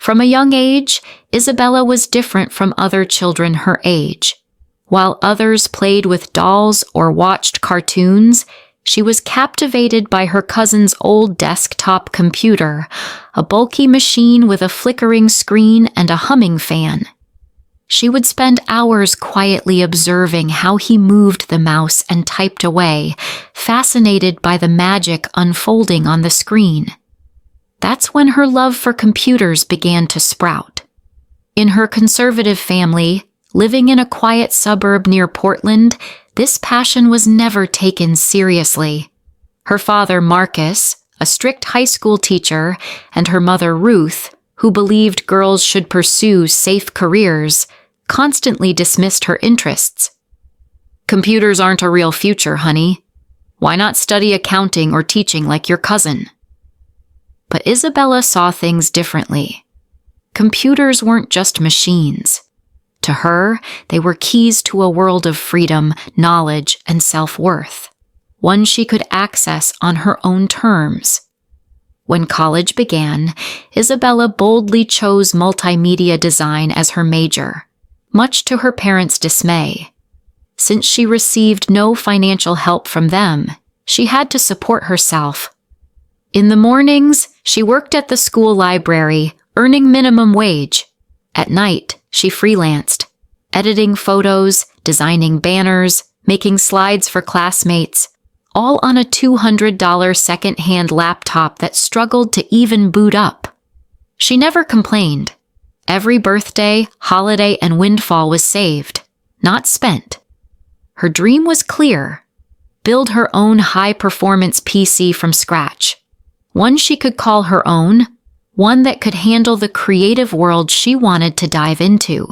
From a young age, Isabella was different from other children her age. While others played with dolls or watched cartoons, she was captivated by her cousin's old desktop computer, a bulky machine with a flickering screen and a humming fan. She would spend hours quietly observing how he moved the mouse and typed away, fascinated by the magic unfolding on the screen. That's when her love for computers began to sprout. In her conservative family, living in a quiet suburb near Portland, this passion was never taken seriously. Her father, Marcus, a strict high school teacher, and her mother, Ruth, who believed girls should pursue safe careers, constantly dismissed her interests. "Computers aren't a real future, honey. Why not study accounting or teaching like your cousin?" But Isabella saw things differently. Computers weren't just machines. To her, they were keys to a world of freedom, knowledge, and self-worth, one she could access on her own terms. When college began, Isabella boldly chose multimedia design as her major, much to her parents' dismay. Since she received no financial help from them, she had to support herself. In the mornings, she worked at the school library, earning minimum wage. At night, she freelanced, editing photos, designing banners, making slides for classmates, all on a $200 second-hand laptop that struggled to even boot up. She never complained. Every birthday, holiday, and windfall was saved, not spent. Her dream was clear: build her own high-performance PC from scratch, one she could call her own, one that could handle the creative world she wanted to dive into.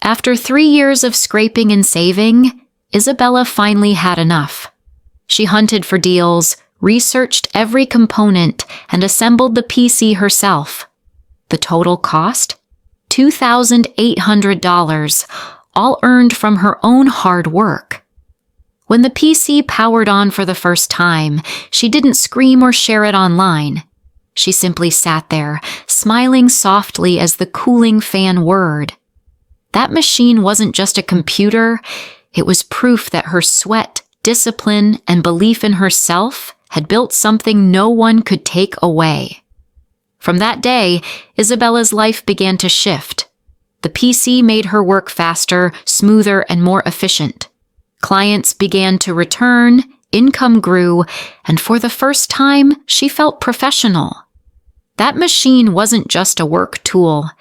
After 3 years of scraping and saving, Isabella finally had enough. She hunted for deals, researched every component, and assembled the PC herself. The total cost? $2,800, all earned from her own hard work. When the PC powered on for the first time, she didn't scream or share it online. She simply sat there, smiling softly as the cooling fan whirred. That machine wasn't just a computer, it was proof that her sweat, discipline, and belief in herself had built something no one could take away. From that day, Isabella's life began to shift. The PC made her work faster, smoother, and more efficient. Clients began to return, income grew, and for the first time, she felt professional. That machine wasn't just a work tool.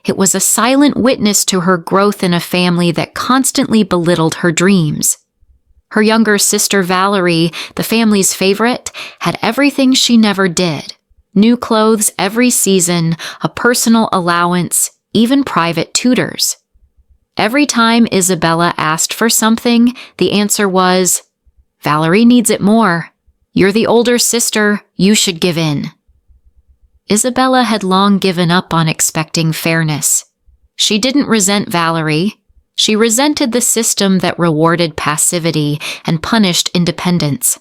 It was a silent witness to her growth in a family that constantly belittled her dreams. Her younger sister Valerie, the family's favorite, had everything she never did. New clothes every season, a personal allowance, even private tutors. Every time Isabella asked for something, the answer was, "Valerie needs it more. You're the older sister, you should give in." Isabella had long given up on expecting fairness. She didn't resent Valerie. She resented the system that rewarded passivity and punished independence.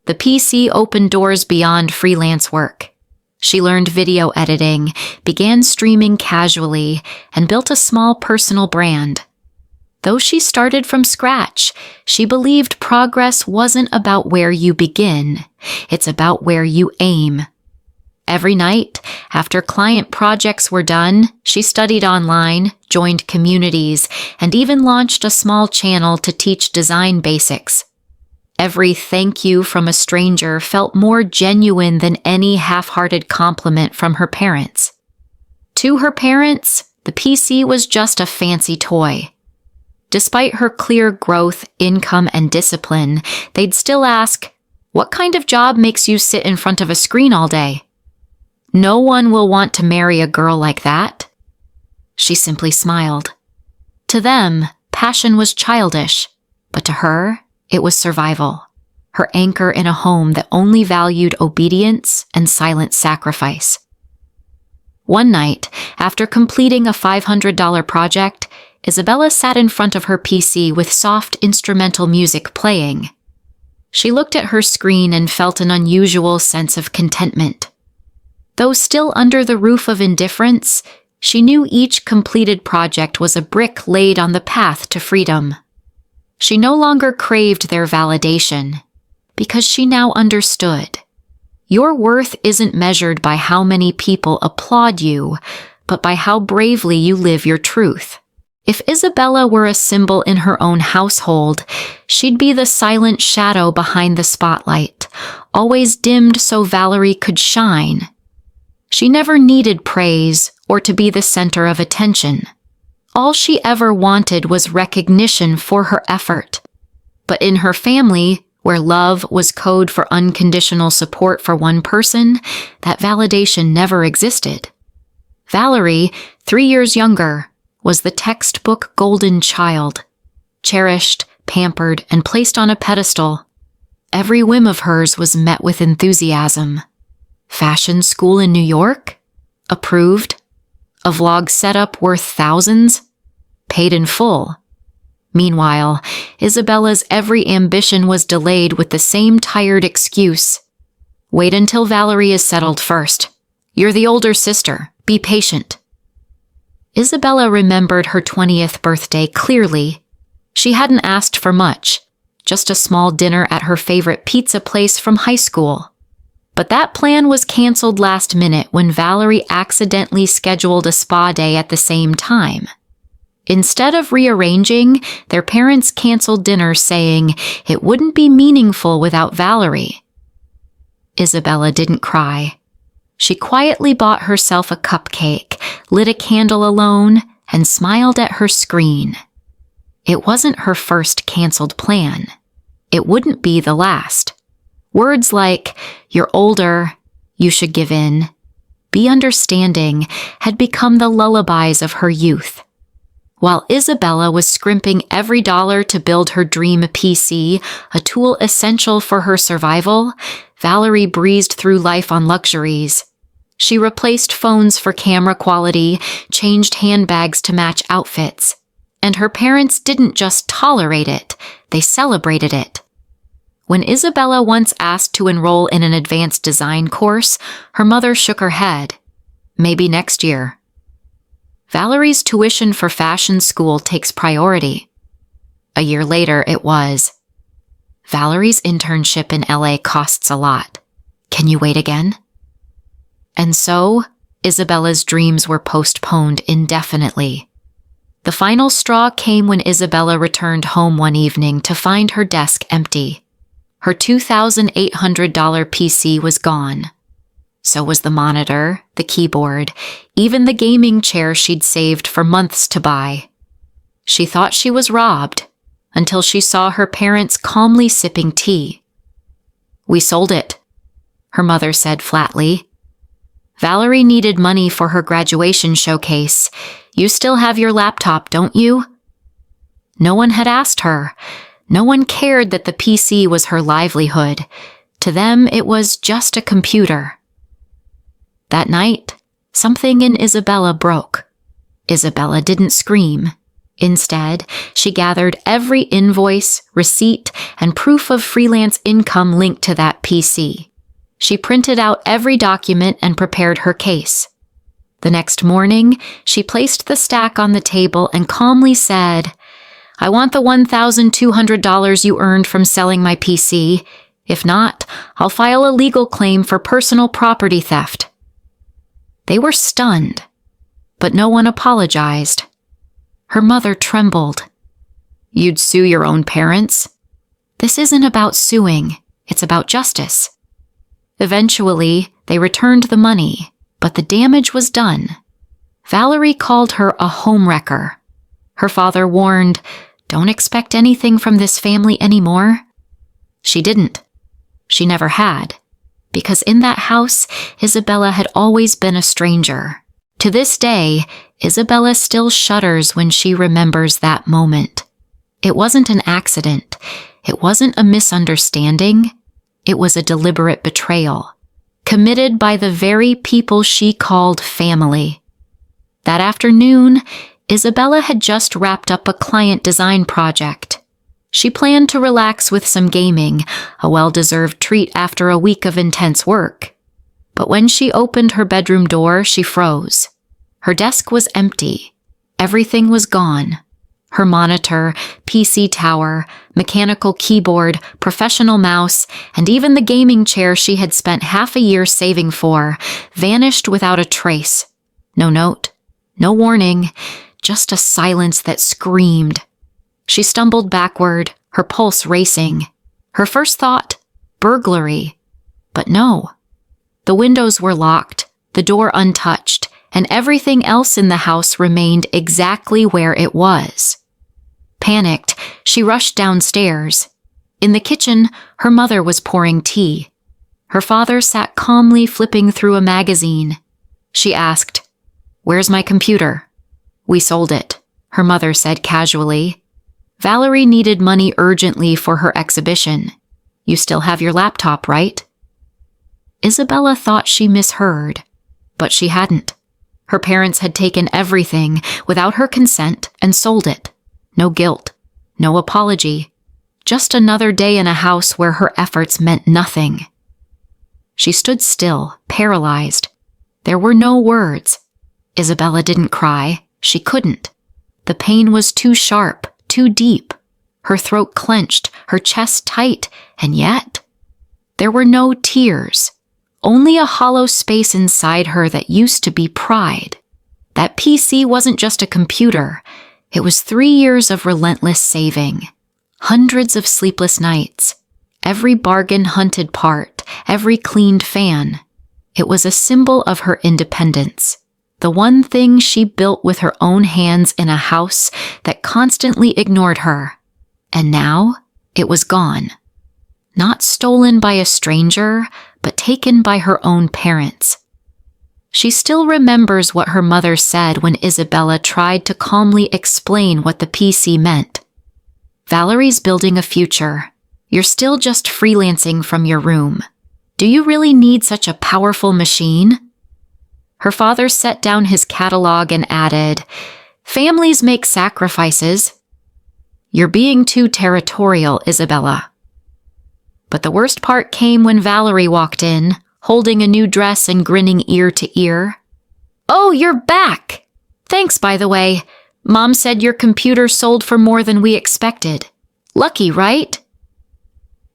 The PC opened doors beyond freelance work. She learned video editing, began streaming casually, and built a small personal brand. Though she started from scratch, she believed progress wasn't about where you begin, it's about where you aim. Every night, after client projects were done, she studied online, joined communities, and even launched a small channel to teach design basics. Every thank you from a stranger felt more genuine than any half-hearted compliment from her parents. To her parents, the PC was just a fancy toy. Despite her clear growth, income, and discipline, they'd still ask, "What kind of job makes you sit in front of a screen all day?" "No one will want to marry a girl like that." She simply smiled. To them, passion was childish, but to her, it was survival, her anchor in a home that only valued obedience and silent sacrifice. One night, after completing a $500 project, Isabella sat in front of her PC with soft instrumental music playing. She looked at her screen and felt an unusual sense of contentment. Though still under the roof of indifference, she knew each completed project was a brick laid on the path to freedom. She no longer craved their validation, because she now understood. Your worth isn't measured by how many people applaud you, but by how bravely you live your truth. If Isabella were a symbol in her own household, she'd be the silent shadow behind the spotlight, always dimmed so Valerie could shine. She never needed praise or to be the center of attention. All she ever wanted was recognition for her effort. But in her family, where love was code for unconditional support for one person, that validation never existed. Valerie, 3 years younger, was the textbook golden child, cherished, pampered, and placed on a pedestal. Every whim of hers was met with enthusiasm. Fashion school in New York? Approved. A vlog setup worth thousands? Paid in full. Meanwhile, Isabella's every ambition was delayed with the same tired excuse. Wait until Valerie is settled first. You're the older sister. Be patient. Isabella remembered her 20th birthday clearly. She hadn't asked for much, just a small dinner at her favorite pizza place from high school. But that plan was canceled last minute when Valerie accidentally scheduled a spa day at the same time. Instead of rearranging, their parents canceled dinner saying it wouldn't be meaningful without Valerie. Isabella didn't cry. She quietly bought herself a cupcake, lit a candle alone, and smiled at her screen. It wasn't her first canceled plan. It wouldn't be the last. Words like, "You're older," "You should give in," "Be understanding," had become the lullabies of her youth. While Isabella was scrimping every dollar to build her dream PC, a tool essential for her survival, Valerie breezed through life on luxuries. She replaced phones for camera quality, changed handbags to match outfits. And her parents didn't just tolerate it, they celebrated it. When Isabella once asked to enroll in an advanced design course, her mother shook her head. Maybe next year. Valerie's tuition for fashion school takes priority. A year later, it was. Valerie's internship in LA costs a lot. Can you wait again? And so, Isabella's dreams were postponed indefinitely. The final straw came when Isabella returned home one evening to find her desk empty. Her $2,800 PC was gone. So was the monitor, the keyboard, even the gaming chair she'd saved for months to buy. She thought she was robbed, until she saw her parents calmly sipping tea. "We sold it," her mother said flatly. "Valerie needed money for her graduation showcase. You still have your laptop, don't you?" No one had asked her. No one cared that the PC was her livelihood. To them, it was just a computer. That night, something in Isabella broke. Isabella didn't scream. Instead, she gathered every invoice, receipt, and proof of freelance income linked to that PC. She printed out every document and prepared her case. The next morning, she placed the stack on the table and calmly said, "I want the $1,200 you earned from selling my PC. If not, I'll file a legal claim for personal property theft." They were stunned, but no one apologized. Her mother trembled. "You'd sue your own parents?" "This isn't about suing. It's about justice." Eventually, they returned the money, but the damage was done. Valerie called her a homewrecker. Her father warned, "Don't expect anything from this family anymore." She didn't. She never had. Because in that house, Isabella had always been a stranger. To this day, Isabella still shudders when she remembers that moment. It wasn't an accident. It wasn't a misunderstanding. It was a deliberate betrayal, committed by the very people she called family. That afternoon, Isabella had just wrapped up a client design project. She planned to relax with some gaming, a well-deserved treat after a week of intense work. But when she opened her bedroom door, she froze. Her desk was empty. Everything was gone. Her monitor, PC tower, mechanical keyboard, professional mouse, and even the gaming chair she had spent half a year saving for vanished without a trace. No note, no warning, just a silence that screamed. She stumbled backward, her pulse racing. Her first thought, burglary. But no. The windows were locked, the door untouched, and everything else in the house remained exactly where it was. Panicked, she rushed downstairs. In the kitchen, her mother was pouring tea. Her father sat calmly flipping through a magazine. She asked, "Where's my computer?" "We sold it," her mother said casually. "Valerie needed money urgently for her exhibition. You still have your laptop, right?" Isabella thought she misheard, but she hadn't. Her parents had taken everything without her consent and sold it. No guilt, no apology, just another day in a house where her efforts meant nothing. She stood still, paralyzed. There were no words. Isabella didn't cry. She couldn't. The pain was too sharp, too deep. Her throat clenched, her chest tight, and yet there were no tears. Only a hollow space inside her that used to be pride. That PC wasn't just a computer. It was 3 years of relentless saving. Hundreds of sleepless nights. Every bargain-hunted part, every cleaned fan. It was a symbol of her independence. The one thing she built with her own hands in a house that constantly ignored her. And now, it was gone. Not stolen by a stranger, but taken by her own parents. She still remembers what her mother said when Isabella tried to calmly explain what the PC meant. "Valerie's building a future. You're still just freelancing from your room. Do you really need such a powerful machine?" Her father set down his catalog and added, "Families make sacrifices." "You're being too territorial, Isabella." But the worst part came when Valerie walked in, holding a new dress and grinning ear to ear. "Oh, you're back! Thanks, by the way. Mom said your computer sold for more than we expected. Lucky, right?"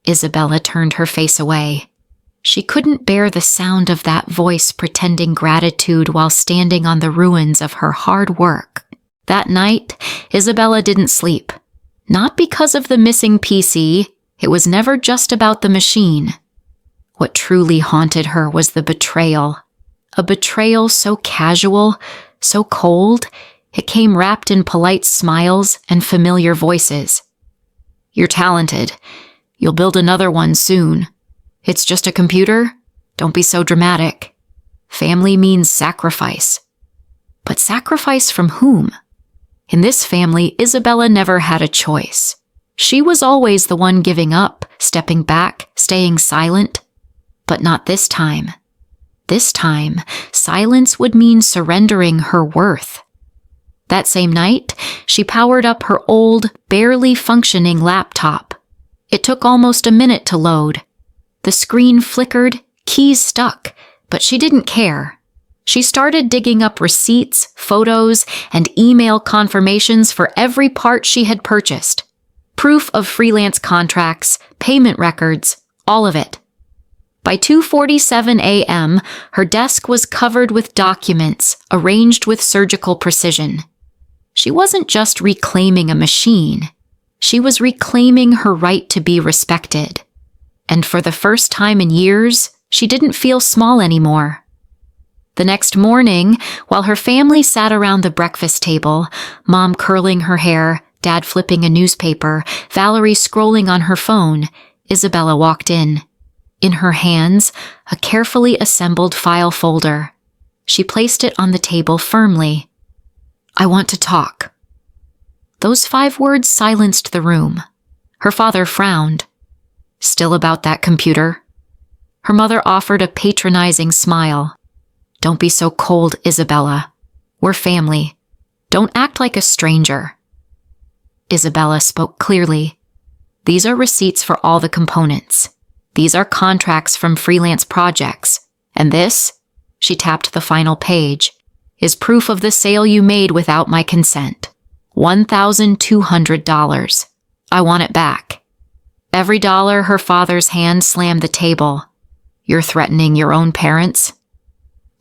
Isabella turned her face away. She couldn't bear the sound of that voice pretending gratitude while standing on the ruins of her hard work. That night, Isabella didn't sleep. Not because of the missing PC. It was never just about the machine. What truly haunted her was the betrayal. A betrayal so casual, so cold, it came wrapped in polite smiles and familiar voices. "You're talented. You'll build another one soon. It's just a computer? Don't be so dramatic. Family means sacrifice." But sacrifice from whom? In this family, Isabella never had a choice. She was always the one giving up, stepping back, staying silent. But not this time. This time, silence would mean surrendering her worth. That same night, she powered up her old, barely functioning laptop. It took almost a minute to load. The screen flickered, keys stuck, but she didn't care. She started digging up receipts, photos, and email confirmations for every part she had purchased. Proof of freelance contracts, payment records, all of it. By 2:47 a.m., her desk was covered with documents arranged with surgical precision. She wasn't just reclaiming a machine. She was reclaiming her right to be respected. And for the first time in years, she didn't feel small anymore. The next morning, while her family sat around the breakfast table, Mom curling her hair, Dad flipping a newspaper, Valerie scrolling on her phone, Isabella walked in. In her hands, a carefully assembled file folder. She placed it on the table firmly. "I want to talk." Those 5 words silenced the room. Her father frowned. "Still about that computer?" Her mother offered a patronizing smile. "Don't be so cold, Isabella. We're family. Don't act like a stranger." Isabella spoke clearly. "These are receipts for all the components. These are contracts from freelance projects. And this, she tapped the final page, is proof of the sale you made without my consent. $1,200. I want it back. Every dollar. Her father's hand slammed the table. You're threatening your own parents?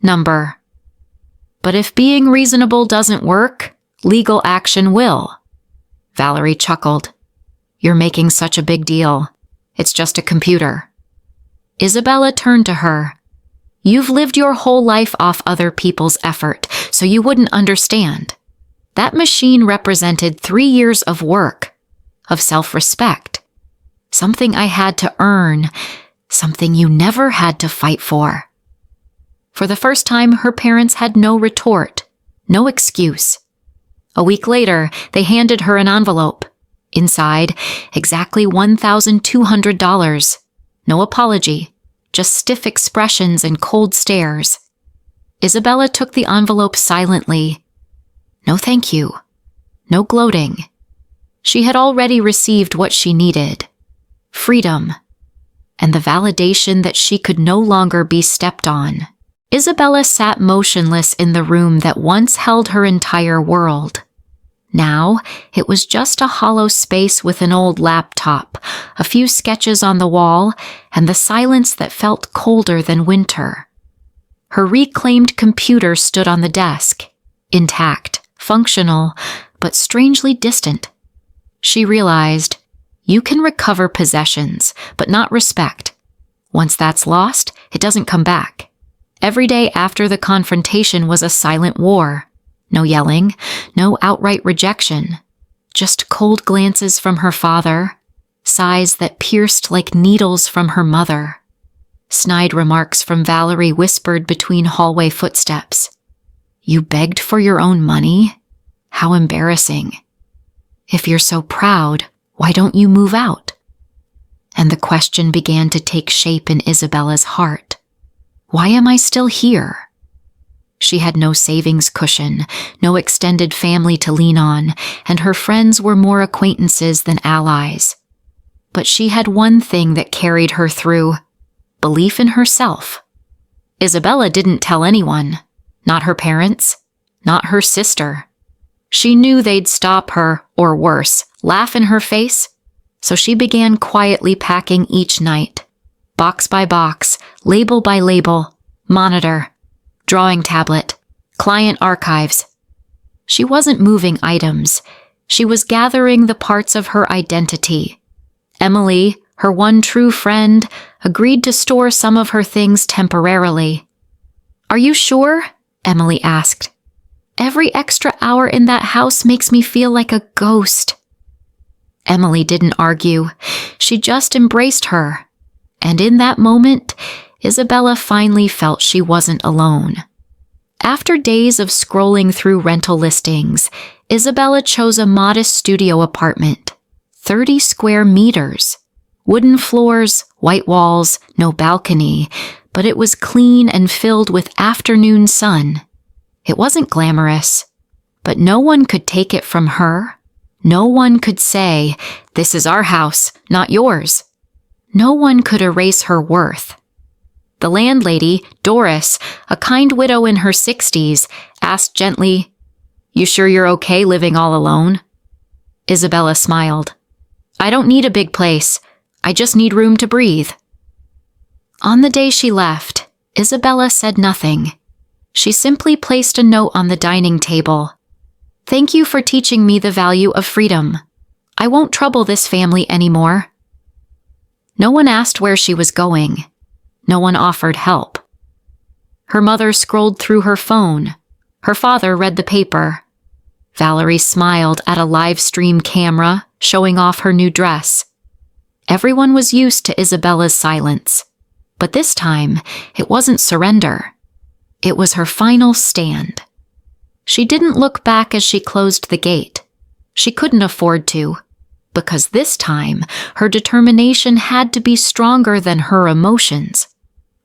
Number. But if being reasonable doesn't work, legal action will. Valerie chuckled. You're making such a big deal. It's just a computer. Isabella turned to her. You've lived your whole life off other people's effort, so you wouldn't understand. That machine represented 3 years of work, of self-respect. Something I had to earn, something you never had to fight for. For the first time, her parents had no retort, no excuse. A week later, they handed her an envelope. Inside, exactly $1,200. No apology, just stiff expressions and cold stares. Isabella took the envelope silently. No thank you. No gloating. She had already received what she needed. Freedom. And the validation that she could no longer be stepped on. Isabella sat motionless in the room that once held her entire world. Now, it was just a hollow space with an old laptop, a few sketches on the wall, and the silence that felt colder than winter. Her reclaimed computer stood on the desk, intact, functional, but strangely distant. She realized, you can recover possessions, but not respect. Once that's lost, it doesn't come back. Every day after the confrontation was a silent war. No yelling, no outright rejection. Just cold glances from her father, sighs that pierced like needles from her mother. Snide remarks from Valerie whispered between hallway footsteps. You begged for your own money? How embarrassing. If you're so proud, why don't you move out? And the question began to take shape in Isabella's heart. Why am I still here? She had no savings cushion, no extended family to lean on, and her friends were more acquaintances than allies. But she had one thing that carried her through: belief in herself. Isabella didn't tell anyone, not her parents, not her sister. She knew they'd stop her, or worse, laugh in her face, so she began quietly packing each night. Box by box, label by label, monitor, drawing tablet, client archives. She wasn't moving items. She was gathering the parts of her identity. Emily, her one true friend, agreed to store some of her things temporarily. Are you sure? Emily asked. Every extra hour in that house makes me feel like a ghost. Emily didn't argue. She just embraced her. And in that moment, Isabella finally felt she wasn't alone. After days of scrolling through rental listings, Isabella chose a modest studio apartment, 30 square meters. Wooden floors, white walls, no balcony, but it was clean and filled with afternoon sun. It wasn't glamorous, but no one could take it from her. No one could say, "This is our house, not yours." No one could erase her worth. The landlady, Doris, a kind widow in her 60s, asked gently, "You sure you're okay living all alone?" Isabella smiled. "I don't need a big place. I just need room to breathe." On the day she left, Isabella said nothing. She simply placed a note on the dining table. "Thank you for teaching me the value of freedom. I won't trouble this family anymore." No one asked where she was going. No one offered help. Her mother scrolled through her phone. Her father read the paper. Valerie smiled at a live stream camera, showing off her new dress. Everyone was used to Isabella's silence. But this time, it wasn't surrender. It was her final stand. She didn't look back as she closed the gate. She couldn't afford to, because this time, her determination had to be stronger than her emotions.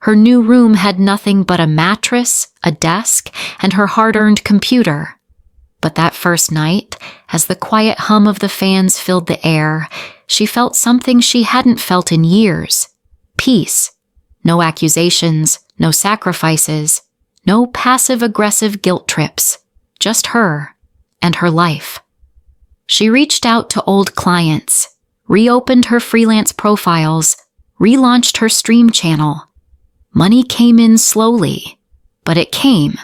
Her new room had nothing but a mattress, a desk, and her hard-earned computer. But that first night, as the quiet hum of the fans filled the air, she felt something she hadn't felt in years. Peace. No accusations, no sacrifices, no passive-aggressive guilt trips, just her and her life. She reached out to old clients, reopened her freelance profiles, relaunched her stream channel. Money came in slowly, but it came,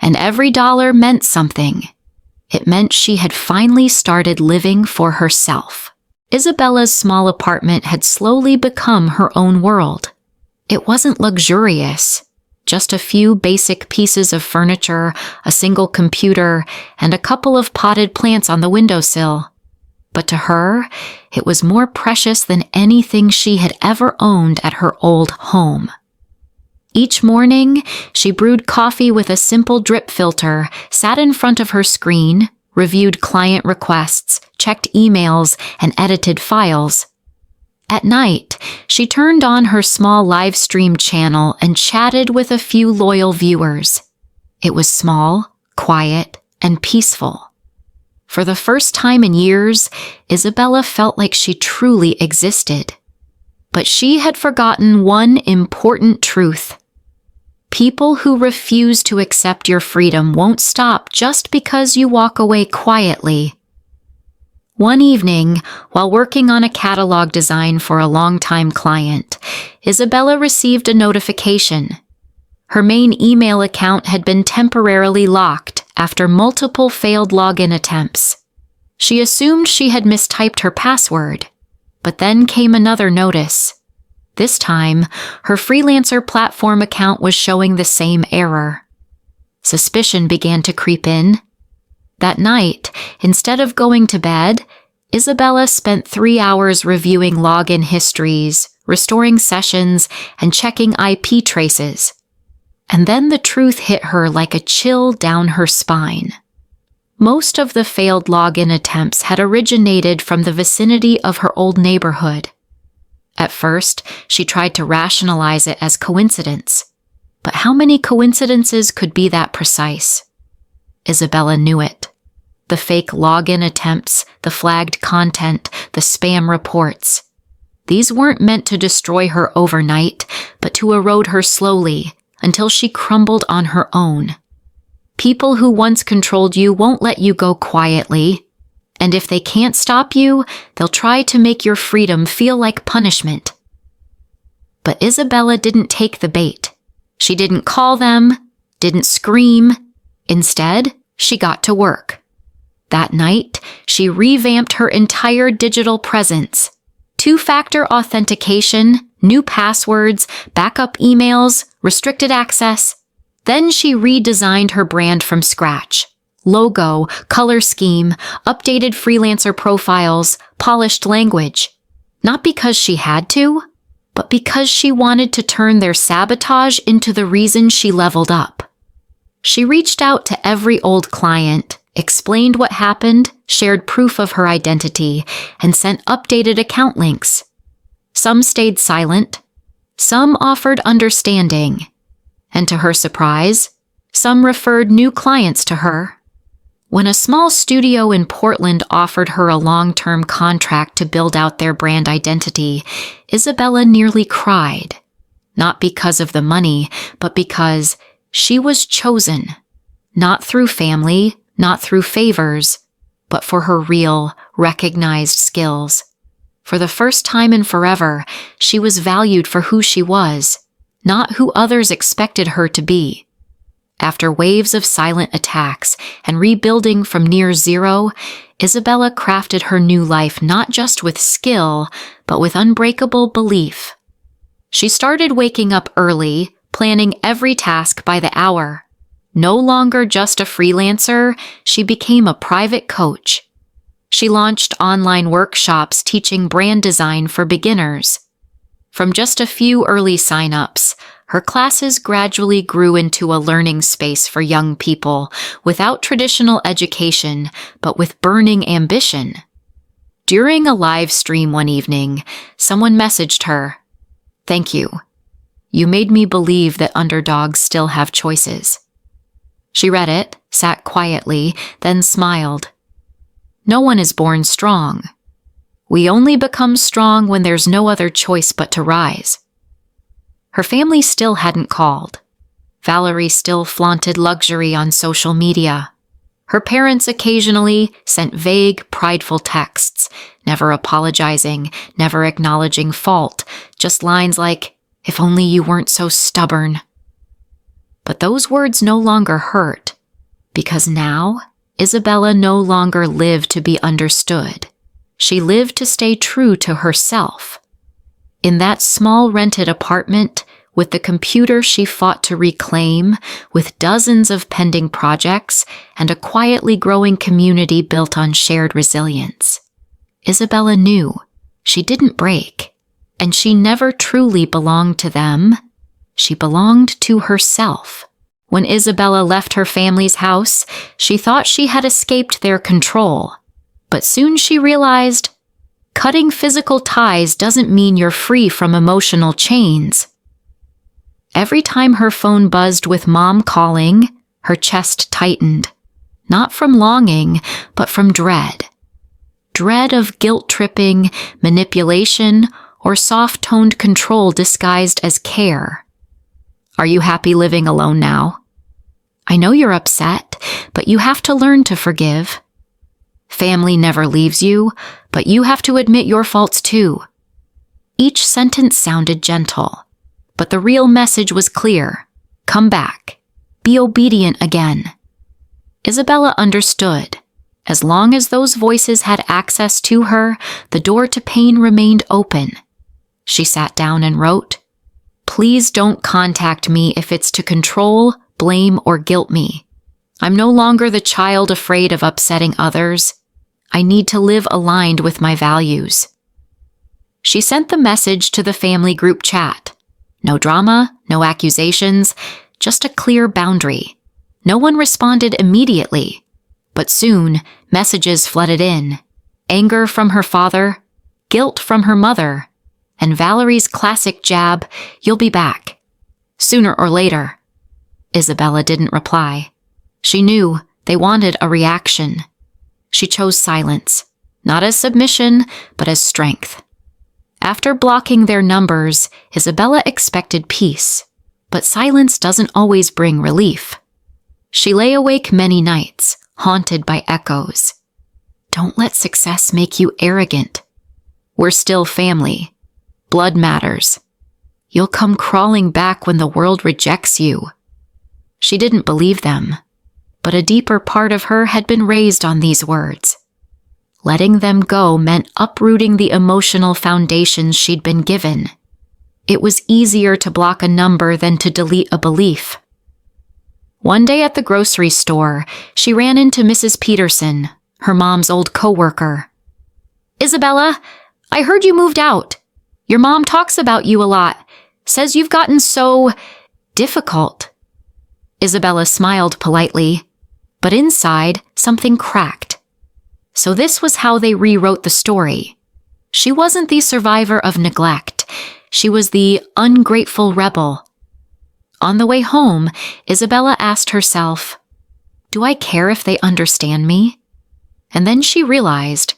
and every dollar meant something. It meant she had finally started living for herself. Isabella's small apartment had slowly become her own world. It wasn't luxurious, just a few basic pieces of furniture, a single computer, and a couple of potted plants on the windowsill. But to her, it was more precious than anything she had ever owned at her old home. Each morning, she brewed coffee with a simple drip filter, sat in front of her screen, reviewed client requests, checked emails, and edited files. At night, she turned on her small live stream channel and chatted with a few loyal viewers. It was small, quiet, and peaceful. For the first time in years, Isabella felt like she truly existed. But she had forgotten one important truth. People who refuse to accept your freedom won't stop just because you walk away quietly. One evening, while working on a catalog design for a longtime client, Isabella received a notification. Her main email account had been temporarily locked after multiple failed login attempts. She assumed she had mistyped her password, but then came another notice. This time, her freelancer platform account was showing the same error. Suspicion began to creep in. That night, instead of going to bed, Isabella spent 3 hours reviewing login histories, restoring sessions, and checking IP traces. And then the truth hit her like a chill down her spine. Most of the failed login attempts had originated from the vicinity of her old neighborhood. At first, she tried to rationalize it as coincidence. But how many coincidences could be that precise? Isabella knew it. The fake login attempts, the flagged content, the spam reports. These weren't meant to destroy her overnight, but to erode her slowly until she crumbled on her own. People who once controlled you won't let you go quietly. And if they can't stop you, they'll try to make your freedom feel like punishment. But Isabella didn't take the bait. She didn't call them, didn't scream. Instead, she got to work. That night, she revamped her entire digital presence. 2-factor authentication, new passwords, backup emails, restricted access. Then she redesigned her brand from scratch. Logo, color scheme, updated freelancer profiles, polished language. Not because she had to, but because she wanted to turn their sabotage into the reason she leveled up. She reached out to every old client, explained what happened, shared proof of her identity, and sent updated account links. Some stayed silent, some offered understanding, and to her surprise, some referred new clients to her. When a small studio in Portland offered her a long-term contract to build out their brand identity, Isabella nearly cried. Not because of the money, but because she was chosen. Not through family, not through favors, but for her real, recognized skills. For the first time in forever, she was valued for who she was, not who others expected her to be. After waves of silent attacks and rebuilding from near zero, Isabella crafted her new life not just with skill, but with unbreakable belief. She started waking up early, planning every task by the hour. No longer just a freelancer, she became a private coach. She launched online workshops teaching brand design for beginners. From just a few early sign-ups, her classes gradually grew into a learning space for young people without traditional education, but with burning ambition. During a live stream one evening, someone messaged her, "Thank you. You made me believe that underdogs still have choices." She read it, sat quietly, then smiled. No one is born strong. We only become strong when there's no other choice but to rise. Her family still hadn't called. Valerie still flaunted luxury on social media. Her parents occasionally sent vague, prideful texts, never apologizing, never acknowledging fault, just lines like, "If only you weren't so stubborn." But those words no longer hurt, because now Isabella no longer lived to be understood. She lived to stay true to herself. In that small rented apartment, with the computer she fought to reclaim, with dozens of pending projects, and a quietly growing community built on shared resilience, Isabella knew she didn't break, and she never truly belonged to them. She belonged to herself. When Isabella left her family's house, she thought she had escaped their control. But soon she realized, cutting physical ties doesn't mean you're free from emotional chains. Every time her phone buzzed with Mom calling, her chest tightened. Not from longing, but from dread. Dread of guilt-tripping, manipulation, or soft-toned control disguised as care. "Are you happy living alone now? I know you're upset, but you have to learn to forgive. Family never leaves you, but you have to admit your faults too." Each sentence sounded gentle, but the real message was clear. Come back. Be obedient again. Isabella understood. As long as those voices had access to her, the door to pain remained open. She sat down and wrote, "Please don't contact me if it's to control, blame, or guilt me. I'm no longer the child afraid of upsetting others. I need to live aligned with my values." She sent the message to the family group chat. No drama, no accusations, just a clear boundary. No one responded immediately, but soon messages flooded in. Anger from her father, guilt from her mother, and Valerie's classic jab, "You'll be back. Sooner or later." Isabella didn't reply. She knew they wanted a reaction. She chose silence, not as submission, but as strength. After blocking their numbers, Isabella expected peace, but silence doesn't always bring relief. She lay awake many nights, haunted by echoes. Don't let success make you arrogant. We're still family. Blood matters. You'll come crawling back when the world rejects you. She didn't believe them, but a deeper part of her had been raised on these words. Letting them go meant uprooting the emotional foundations she'd been given. It was easier to block a number than to delete a belief. One day at the grocery store, she ran into Mrs. Peterson, her mom's old coworker. "Isabella, I heard you moved out. Your mom talks about you a lot, says you've gotten so difficult." Isabella smiled politely, but inside, something cracked. So this was how they rewrote the story. She wasn't the survivor of neglect. She was the ungrateful rebel. On the way home, Isabella asked herself, "Do I care if they understand me?" And then she realized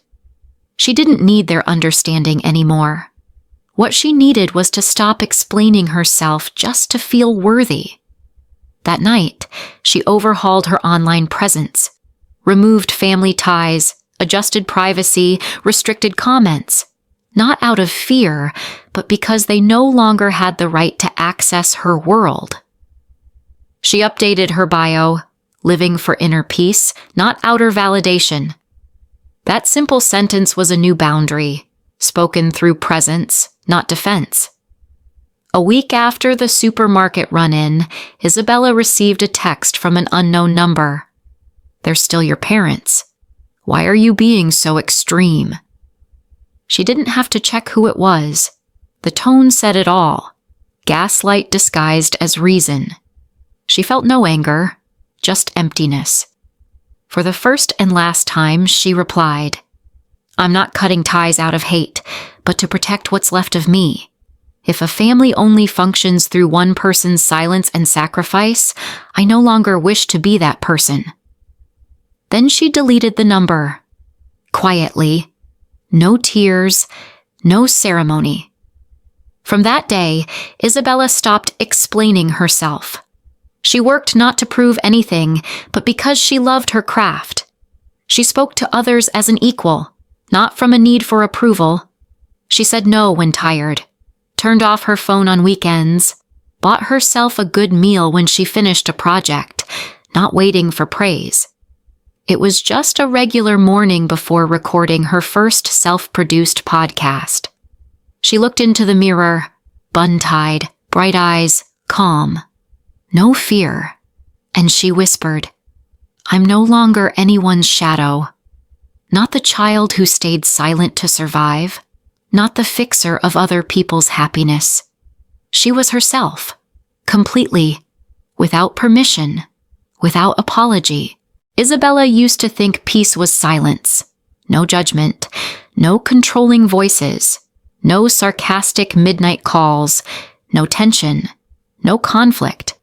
she didn't need their understanding anymore. What she needed was to stop explaining herself just to feel worthy. That night, she overhauled her online presence, removed family ties, adjusted privacy, restricted comments, not out of fear, but because they no longer had the right to access her world. She updated her bio, living for inner peace, not outer validation. That simple sentence was a new boundary, spoken through presence, not defense. A week after the supermarket run-in, Isabella received a text from an unknown number. "They're still your parents. Why are you being so extreme?" She didn't have to check who it was. The tone said it all. Gaslight disguised as reason. She felt no anger, just emptiness. For the first and last time, she replied, "I'm not cutting ties out of hate, but to protect what's left of me. If a family only functions through one person's silence and sacrifice, I no longer wish to be that person." Then she deleted the number. Quietly. No tears, no ceremony. From that day, Isabella stopped explaining herself. She worked not to prove anything, but because she loved her craft. She spoke to others as an equal, not from a need for approval. She said no when tired, turned off her phone on weekends, bought herself a good meal when she finished a project, not waiting for praise. It was just a regular morning before recording her first self-produced podcast. She looked into the mirror, bun-tied, bright eyes, calm. No fear. And she whispered, "I'm no longer anyone's shadow. Not the child who stayed silent to survive. Not the fixer of other people's happiness. She was herself, completely, without permission, without apology." Isabella used to think peace was silence. No judgment, no controlling voices, no sarcastic midnight calls, no tension, no conflict.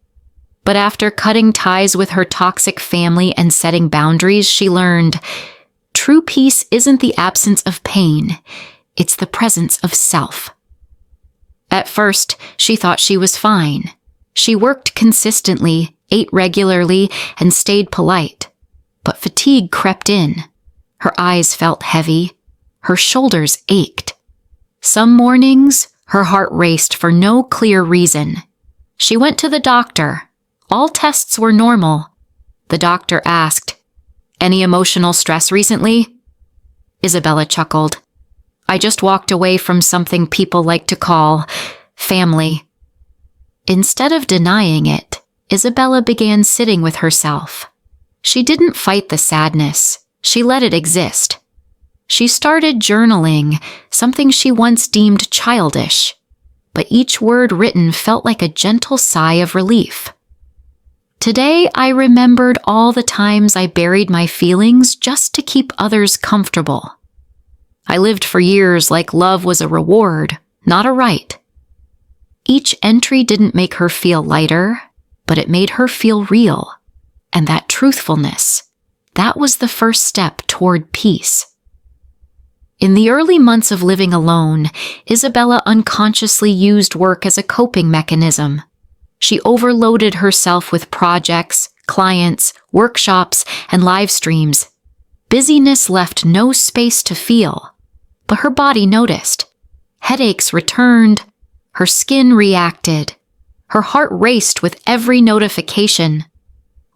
But after cutting ties with her toxic family and setting boundaries, she learned, true peace isn't the absence of pain, it's the presence of self. At first, she thought she was fine. She worked consistently, ate regularly, and stayed polite. But fatigue crept in. Her eyes felt heavy. Her shoulders ached. Some mornings, her heart raced for no clear reason. She went to the doctor. All tests were normal. The doctor asked, "Any emotional stress recently?" Isabella chuckled. "I just walked away from something people like to call family." Instead of denying it, Isabella began sitting with herself. She didn't fight the sadness. She let it exist. She started journaling, something she once deemed childish. But each word written felt like a gentle sigh of relief. Today, I remembered all the times I buried my feelings just to keep others comfortable. I lived for years like love was a reward, not a right. Each entry didn't make her feel lighter, but it made her feel real. And that truthfulness, that was the first step toward peace. In the early months of living alone, Isabella unconsciously used work as a coping mechanism. She overloaded herself with projects, clients, workshops, and live streams. Busyness left no space to feel, but her body noticed. Headaches returned, her skin reacted, her heart raced with every notification.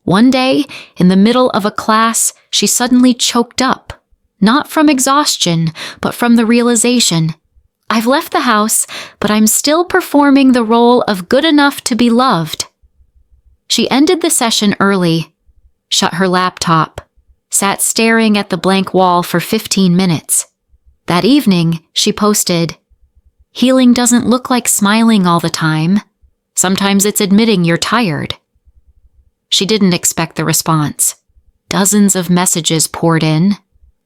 One day, in the middle of a class, she suddenly choked up, not from exhaustion, but from the realization, I've left the house, but I'm still performing the role of good enough to be loved. She ended the session early, shut her laptop, sat staring at the blank wall for 15 minutes. That evening, she posted, "Healing doesn't look like smiling all the time. Sometimes it's admitting you're tired." She didn't expect the response. Dozens of messages poured in,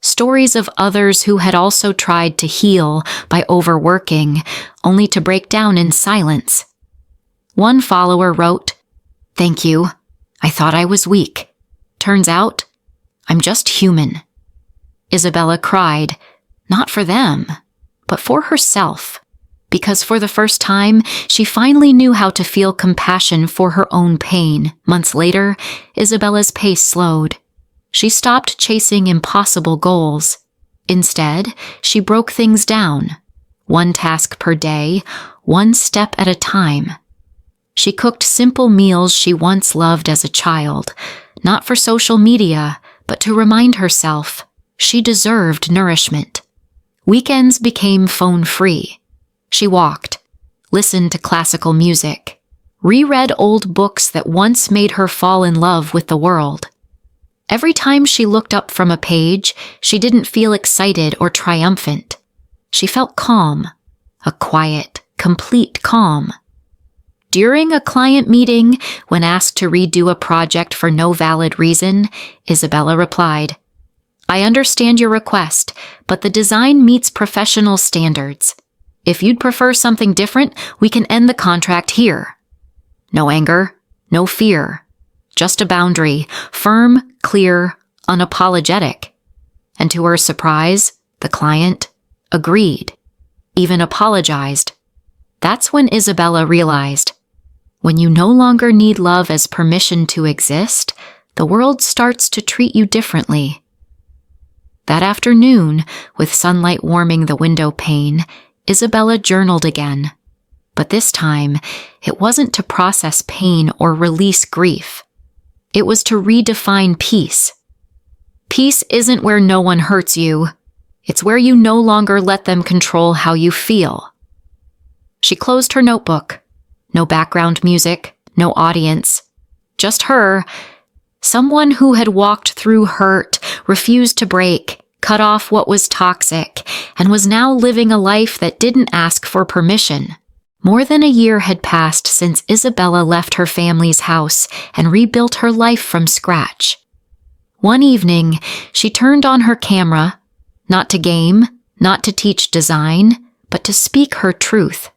stories of others who had also tried to heal by overworking, only to break down in silence. One follower wrote, "Thank you. I thought I was weak. Turns out, I'm just human." Isabella cried, not for them, but for herself. Because for the first time, she finally knew how to feel compassion for her own pain. Months later, Isabella's pace slowed. She stopped chasing impossible goals. Instead, she broke things down. One task per day, one step at a time. She cooked simple meals she once loved as a child, not for social media, but to remind herself she deserved nourishment. Weekends became phone-free. She walked, listened to classical music, reread old books that once made her fall in love with the world. Every time she looked up from a page, she didn't feel excited or triumphant. She felt calm, a quiet, complete calm. During a client meeting, when asked to redo a project for no valid reason, Isabella replied, "I understand your request, but the design meets professional standards. If you'd prefer something different, we can end the contract here." No anger, no fear, just a boundary, firm, clear, unapologetic. And to her surprise, the client agreed, even apologized. That's when Isabella realized, when you no longer need love as permission to exist, the world starts to treat you differently. That afternoon, with sunlight warming the window pane, Isabella journaled again. But this time, it wasn't to process pain or release grief. It was to redefine peace. Peace isn't where no one hurts you. It's where you no longer let them control how you feel. She closed her notebook. No background music, no audience. Just her, someone who had walked through hurt, refused to break, cut off what was toxic, and was now living a life that didn't ask for permission. More than a year had passed since Isabella left her family's house and rebuilt her life from scratch. One evening, she turned on her camera, not to game, not to teach design, but to speak her truth.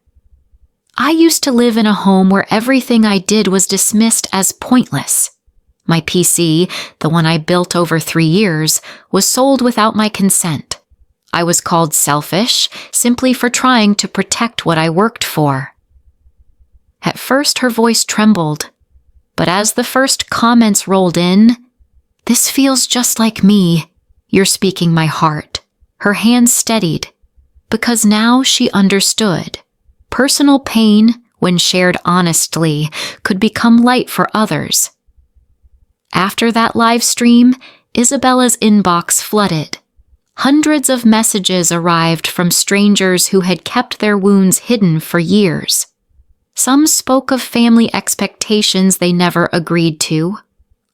I used to live in a home where everything I did was dismissed as pointless. My PC, the one I built over 3 years, was sold without my consent. I was called selfish simply for trying to protect what I worked for. At first, her voice trembled, but as the first comments rolled in, "This feels just like me. You're speaking my heart." Her hands steadied, because now she understood. Personal pain, when shared honestly, could become light for others. After that live stream, Isabella's inbox flooded. Hundreds of messages arrived from strangers who had kept their wounds hidden for years. Some spoke of family expectations they never agreed to.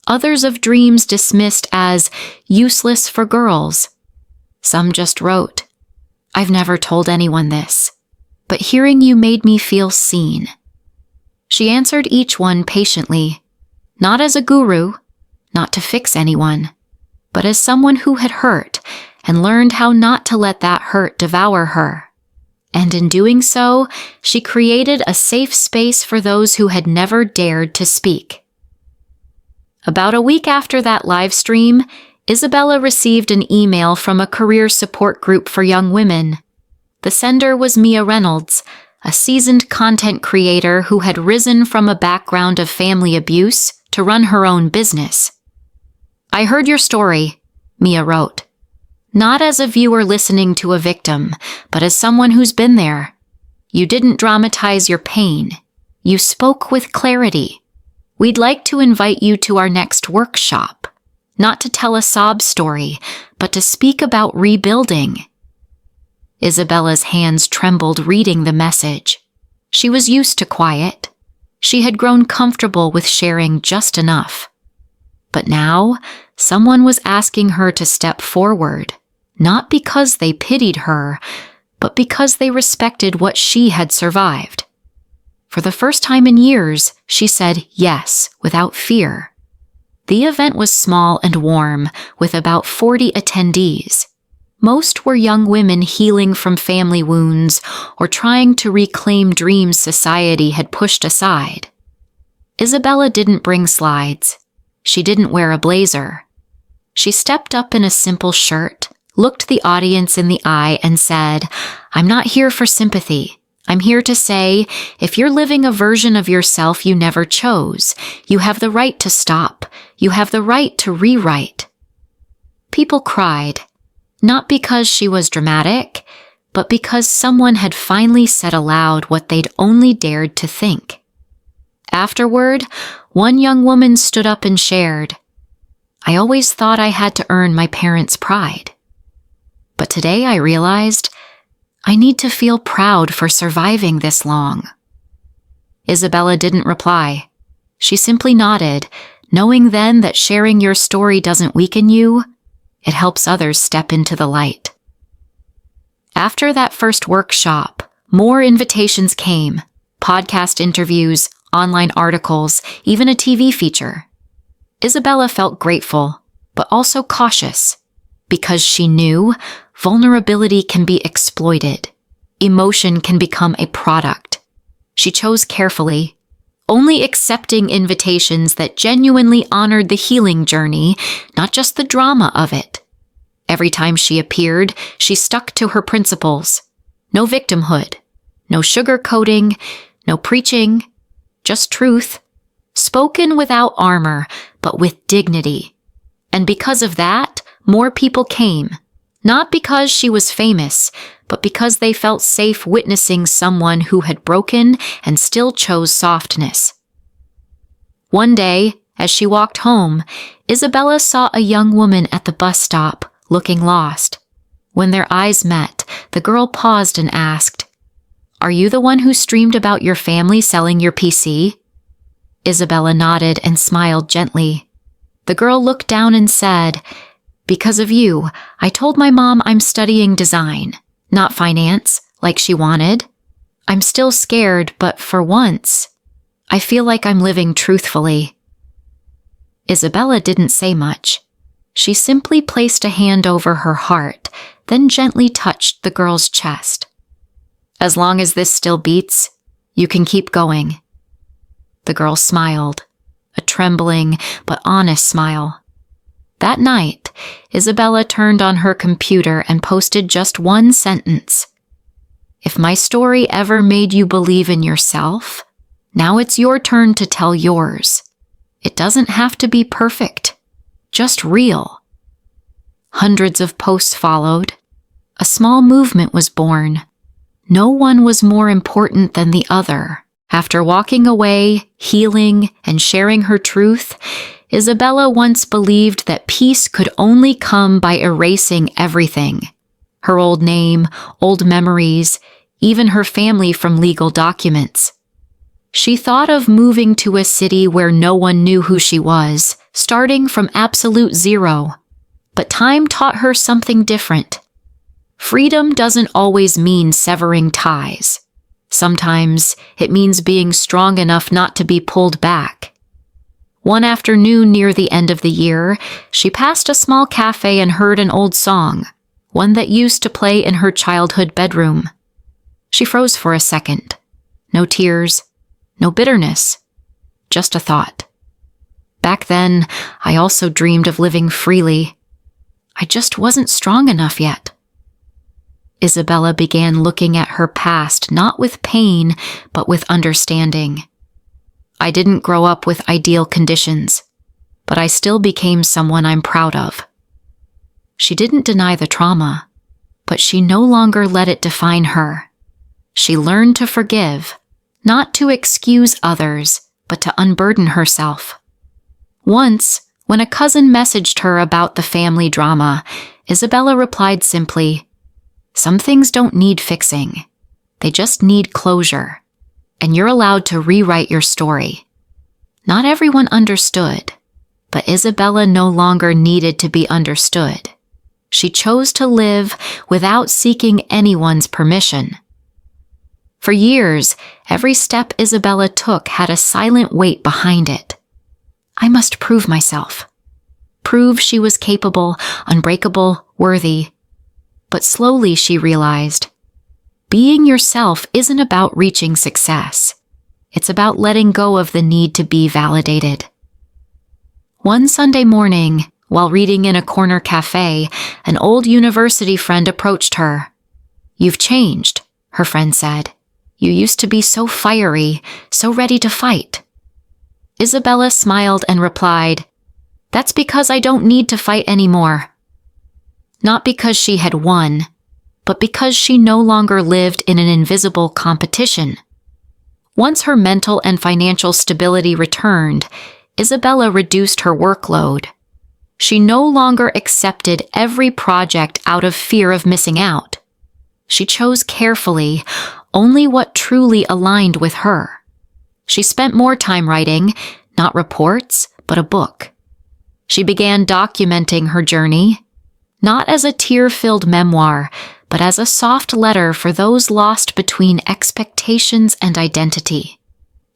Others of dreams dismissed as useless for girls. Some just wrote, "I've never told anyone this, but hearing you made me feel seen." She answered each one patiently, not as a guru, not to fix anyone, but as someone who had hurt and learned how not to let that hurt devour her. And in doing so, she created a safe space for those who had never dared to speak. About a week after that live stream, Isabella received an email from a career support group for young women. The sender was Mia Reynolds, a seasoned content creator who had risen from a background of family abuse to run her own business. "I heard your story," Mia wrote. "Not as a viewer listening to a victim, but as someone who's been there. You didn't dramatize your pain. You spoke with clarity. We'd like to invite you to our next workshop, not to tell a sob story, but to speak about rebuilding." Isabella's hands trembled reading the message. She was used to quiet. She had grown comfortable with sharing just enough. But now, someone was asking her to step forward, not because they pitied her, but because they respected what she had survived. For the first time in years, she said yes without fear. The event was small and warm, with about 40 attendees. Most were young women healing from family wounds or trying to reclaim dreams society had pushed aside. Isabella didn't bring slides. She didn't wear a blazer. She stepped up in a simple shirt, looked the audience in the eye, and said, "I'm not here for sympathy. I'm here to say, if you're living a version of yourself you never chose, you have the right to stop. You have the right to rewrite." People cried. Not because she was dramatic, but because someone had finally said aloud what they'd only dared to think. Afterward, one young woman stood up and shared, "I always thought I had to earn my parents' pride. But today I realized I need to feel proud for surviving this long." Isabella didn't reply. She simply nodded, knowing then that sharing your story doesn't weaken you. It helps others step into the light. After that first workshop, more invitations came, podcast interviews, online articles, even a TV feature. Isabella felt grateful, but also cautious, because she knew vulnerability can be exploited. Emotion can become a product. She chose carefully, only accepting invitations that genuinely honored the healing journey, not just the drama of it. Every time she appeared, she stuck to her principles. No victimhood, No sugarcoating, no preaching, just truth. Spoken without armor, but with dignity. And because of that, more people came. Not because she was famous, but because they felt safe witnessing someone who had broken and still chose softness. One day, as she walked home, Isabella saw a young woman at the bus stop, looking lost. When their eyes met, the girl paused and asked, "Are you the one who streamed about your family selling your PC?" Isabella nodded and smiled gently. The girl looked down and said, "Because of you, I told my mom I'm studying design, not finance, like she wanted. I'm still scared, but for once, I feel like I'm living truthfully." Isabella didn't say much. She simply placed a hand over her heart, then gently touched the girl's chest. "As long as this still beats, you can keep going." The girl smiled, a trembling but honest smile. That night, Isabella turned on her computer and posted just one sentence. "If my story ever made you believe in yourself, now it's your turn to tell yours. It doesn't have to be perfect, just real." Hundreds of posts followed. A small movement was born. No one was more important than the other. After walking away, healing, and sharing her truth, Isabella once believed that peace could only come by erasing everything. Her old name, old memories, even her family from legal documents. She thought of moving to a city where no one knew who she was, starting from absolute zero. But time taught her something different. Freedom doesn't always mean severing ties. Sometimes it means being strong enough not to be pulled back. One afternoon near the end of the year, she passed a small cafe and heard an old song, one that used to play in her childhood bedroom. She froze for a second. No tears, no bitterness, just a thought. Back then, I also dreamed of living freely. I just wasn't strong enough yet. Isabella began looking at her past not with pain, but with understanding. I didn't grow up with ideal conditions, but I still became someone I'm proud of. She didn't deny the trauma, but she no longer let it define her. She learned to forgive, not to excuse others, but to unburden herself. Once, when a cousin messaged her about the family drama, Isabella replied simply, "Some things don't need fixing. They just need closure, and you're allowed to rewrite your story." Not everyone understood, but Isabella no longer needed to be understood. She chose to live without seeking anyone's permission. For years, every step Isabella took had a silent weight behind it. I must prove myself. Prove she was capable, unbreakable, worthy. But slowly she realized, being yourself isn't about reaching success. It's about letting go of the need to be validated. One Sunday morning, while reading in a corner cafe, an old university friend approached her. "You've changed," her friend said. "You used to be so fiery, so ready to fight." Isabella smiled and replied, "That's because I don't need to fight anymore." Not because she had won, but because she no longer lived in an invisible competition. Once her mental and financial stability returned, Isabella reduced her workload. She no longer accepted every project out of fear of missing out. She chose carefully only what truly aligned with her. She spent more time writing, not reports, but a book. She began documenting her journey, not as a tear-filled memoir, but as a soft letter for those lost between expectations and identity.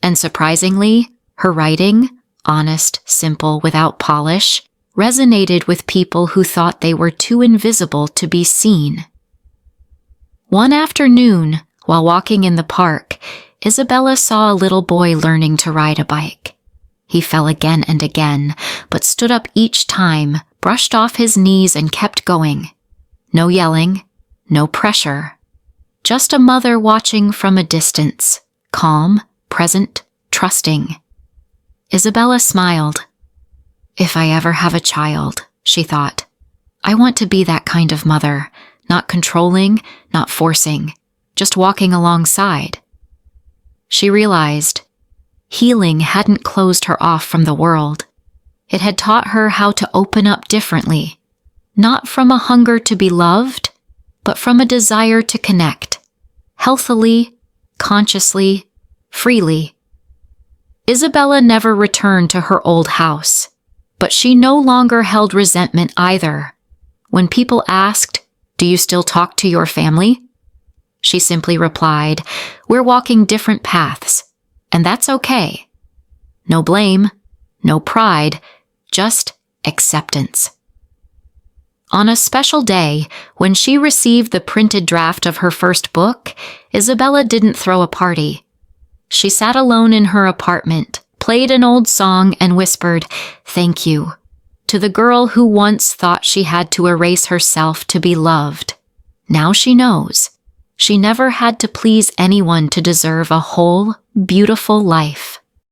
And surprisingly, her writing, honest, simple, without polish, resonated with people who thought they were too invisible to be seen. One afternoon, while walking in the park, Isabella saw a little boy learning to ride a bike. He fell again and again, but stood up each time, brushed off his knees and kept going. No yelling, no pressure, Just a mother watching from a distance, calm, present, trusting. Isabella smiled. If I ever have a child, she thought, I want to be that kind of mother, not controlling, not forcing, just walking alongside. She realized healing hadn't closed her off from the world. It had taught her how to open up differently, not from a hunger to be loved, but from a desire to connect, healthily, consciously, freely. Isabella never returned to her old house, but she no longer held resentment either. When people asked, "Do you still talk to your family?" she simply replied, "We're walking different paths, and that's okay." No blame, no pride, just acceptance. On a special day, when she received the printed draft of her first book, Isabella didn't throw a party. She sat alone in her apartment, played an old song, and whispered, "Thank you," to the girl who once thought she had to erase herself to be loved. Now she knows. She never had to please anyone to deserve a whole, beautiful life.